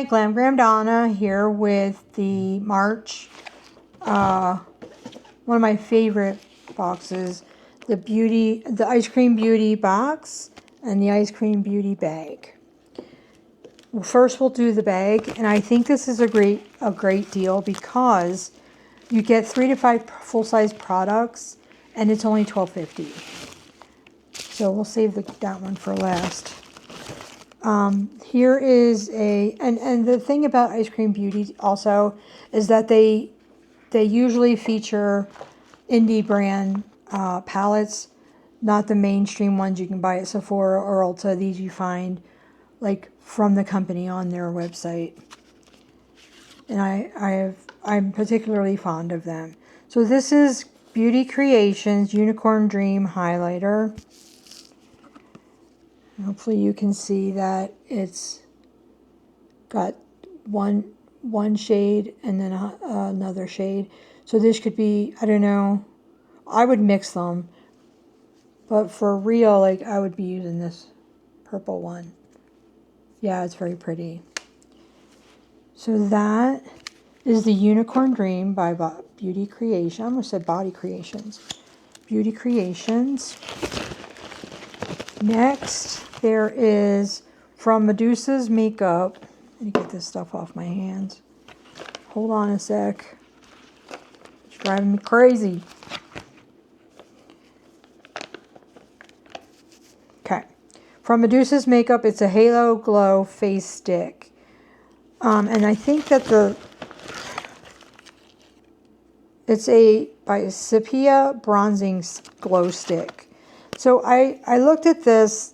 Glam Donna here with the March, one of my favorite boxes, the Ice Cream Beauty box and the Ice Cream Beauty bag. Well, first we'll do the bag, and I think this is a great deal because you get 3 to 5 full-size products, and it's only $12.50. So we'll save that one for last. Here is and the thing about Ice Cream Beauty also is that they usually feature indie brand palettes, not the mainstream ones you can buy at Sephora or Ulta. These you find like from the company on their website, and I'm particularly fond of them. So this is Beauty Creations Unicorn Dream Highlighter. Hopefully you can see that it's got one shade and then another shade. So this could be, I don't know, I would mix them, but for real, like, I would be using this purple one. Yeah, it's very pretty. So that is the Unicorn Dream by Beauty Creations. I almost said Body Creations. Beauty Creations. Next, there is from Medusa's Makeup. Let me get this stuff off my hands. Hold on a sec. It's driving me crazy. Okay. From Medusa's Makeup, it's a Halo Glow Face Stick. And I think that it's by Sepia Bronzing Glow Stick. So I looked at this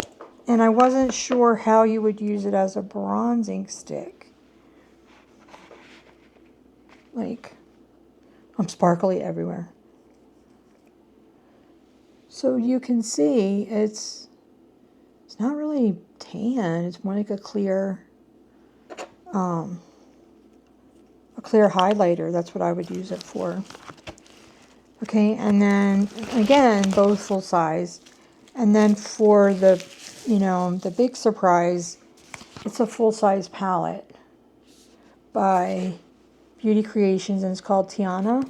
and I wasn't sure how you would use it as a bronzing stick. Like, I'm sparkly everywhere. So you can see it's not really tan. It's more like a clear highlighter. That's what I would use it for. Okay, and then again, both full size. And then for the, the big surprise, it's a full-size palette by Beauty Creations, and it's called Tiana.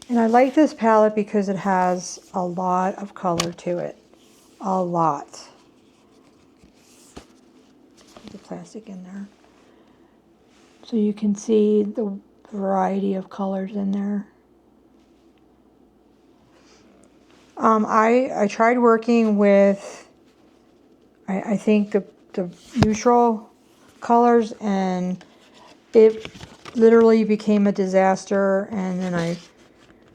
And I like this palette because it has a lot of color to it. A lot. Put the plastic in there. So you can see the variety of colors in there. I tried working with, I think the neutral colors, and it literally became a disaster. And then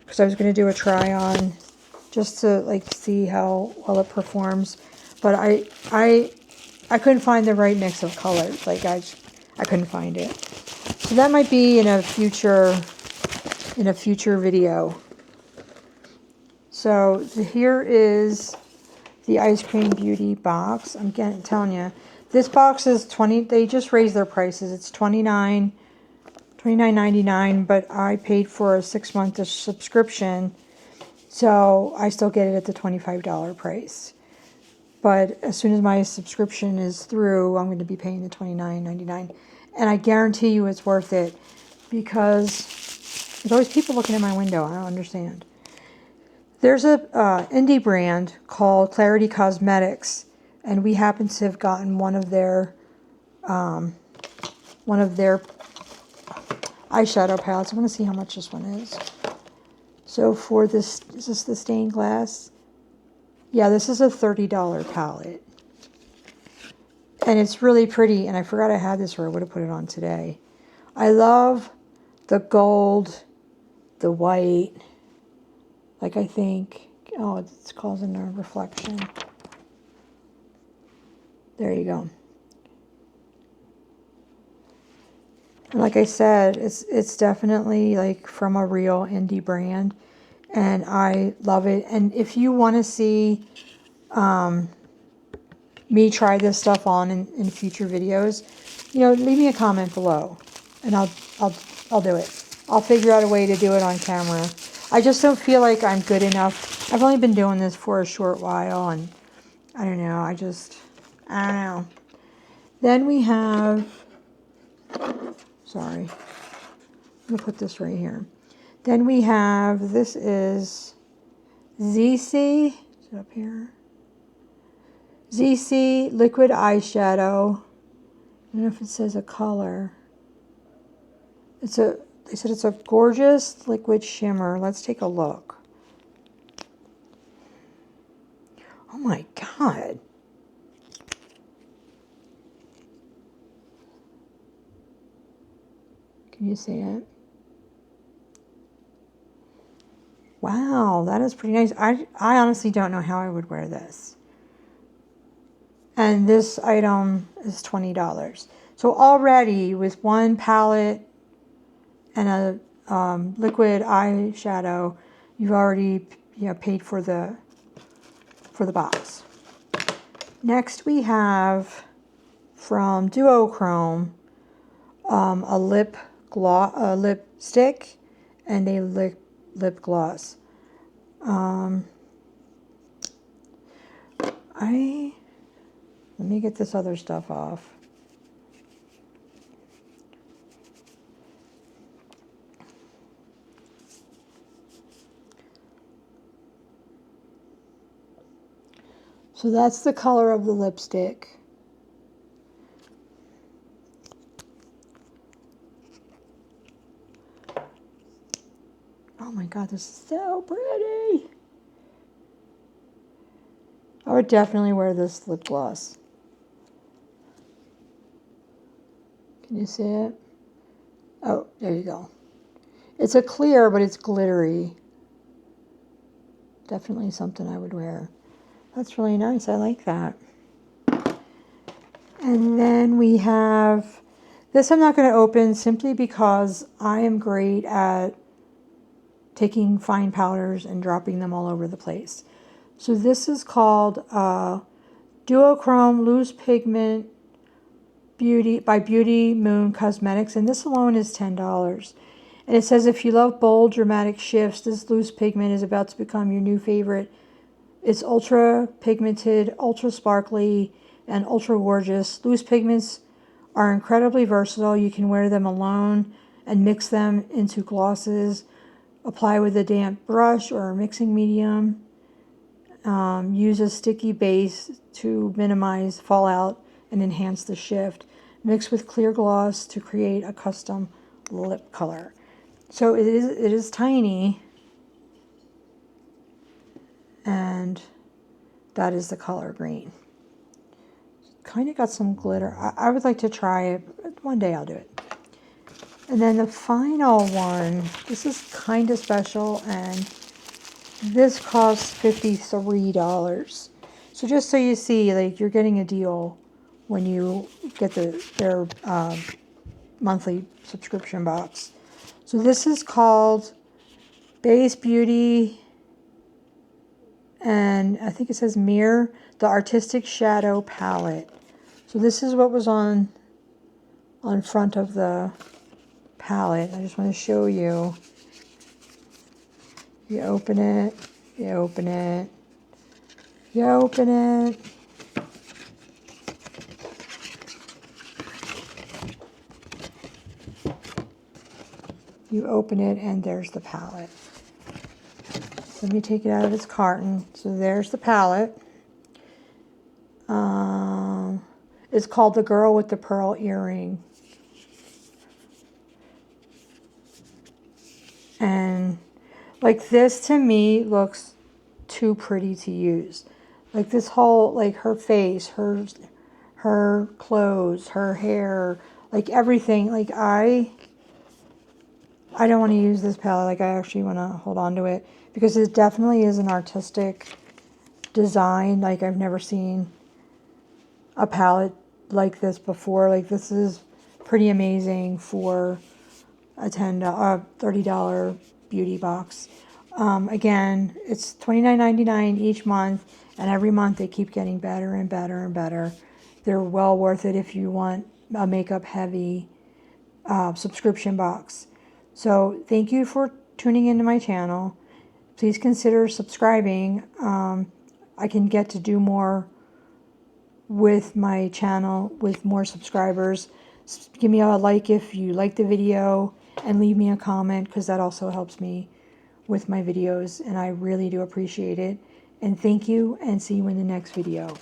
because I was going to do a try on just to like see how well it performs, but I couldn't find the right mix of colors. Like I couldn't find it. So that might be in a future video. So here is the Ice Cream Beauty box. I'm telling you, this box is $20. They just raised their prices. It's $29.99, but I paid for a 6-month subscription, so I still get it at the $25 price. But as soon as my subscription is through, I'm going to be paying the $29.99, and I guarantee you it's worth it because there's always people looking at my window. I don't understand. There's a indie brand called Clarity Cosmetics, and we happen to have gotten one of their eyeshadow palettes. I want to see how much this one is. So for this, is this the stained glass? Yeah, this is a $30 palette. And it's really pretty, and I forgot I had this, or I would have put it on today. I love the gold, the white. Like, I think, oh, it's causing a reflection. There you go. And like I said, it's definitely like from a real indie brand, and I love it. And if you want to see me try this stuff on in future videos, leave me a comment below, and I'll do it. I'll figure out a way to do it on camera. I just don't feel like I'm good enough. I've only been doing this for a short while, and I don't know. I don't know. Then we have Sorry. I'm going to put this right here. Then we have, this is ZC. Is it up here? ZC Liquid Eyeshadow. I don't know if it says a color. They said it's a gorgeous liquid shimmer. Let's take a look. Oh my God. Can you see it? Wow, that is pretty nice. I honestly don't know how I would wear this. And this item is $20. So already with one palette and a liquid eyeshadow, you've already paid for the box. Next we have from Duochrome a lipstick and a lip gloss. Let me get this other stuff off. So that's the color of the lipstick. Oh my God, this is so pretty. I would definitely wear this lip gloss. Can you see it? Oh, there you go. It's a clear, but it's glittery. Definitely something I would wear. That's really nice. I like that. And then we have, this I'm not going to open simply because I am great at taking fine powders and dropping them all over the place. So this is called Duochrome Loose Pigment by Beauty Moon Cosmetics, and this alone is $10. And it says, if you love bold, dramatic shifts, this loose pigment is about to become your new favorite. It's ultra pigmented, ultra sparkly, and ultra gorgeous. Loose pigments are incredibly versatile. You can wear them alone and mix them into glosses. Apply with a damp brush or a mixing medium. Use a sticky base to minimize fallout and enhance the shift. Mix with clear gloss to create a custom lip color. So it is tiny, and that is the color green. Kind of got some glitter. I would like to try it. One day I'll do it. And then the final one, this is kind of special, and this costs $53. So just so you see, like, you're getting a deal when you get their monthly subscription box. So this is called Base Beauty, and I think it says Mirror, the Artistic Shadow Palette. So this is what was on front of the palette. I just want to show you. You open it, you open it, you open it. You open it, and there's the palette. Let me take it out of its carton. So there's the palette. It's called The Girl with the Pearl Earring. And like, this to me looks too pretty to use. Like, this whole, like, her face, her clothes, her hair, like everything. Like, I don't want to use this palette. Like, I actually want to hold on to it because it definitely is an artistic design. Like, I've never seen a palette like this before. Like, this is pretty amazing for a $30 beauty box. Again, it's $29.99 each month, and every month they keep getting better and better and better. They're well worth it if you want a makeup heavy subscription box. So thank you for tuning into my channel. Please consider subscribing. I can get to do more with my channel with more subscribers. Give me a like if you like the video, and leave me a comment, because that also helps me with my videos, and I really do appreciate it. And thank you, and see you in the next video.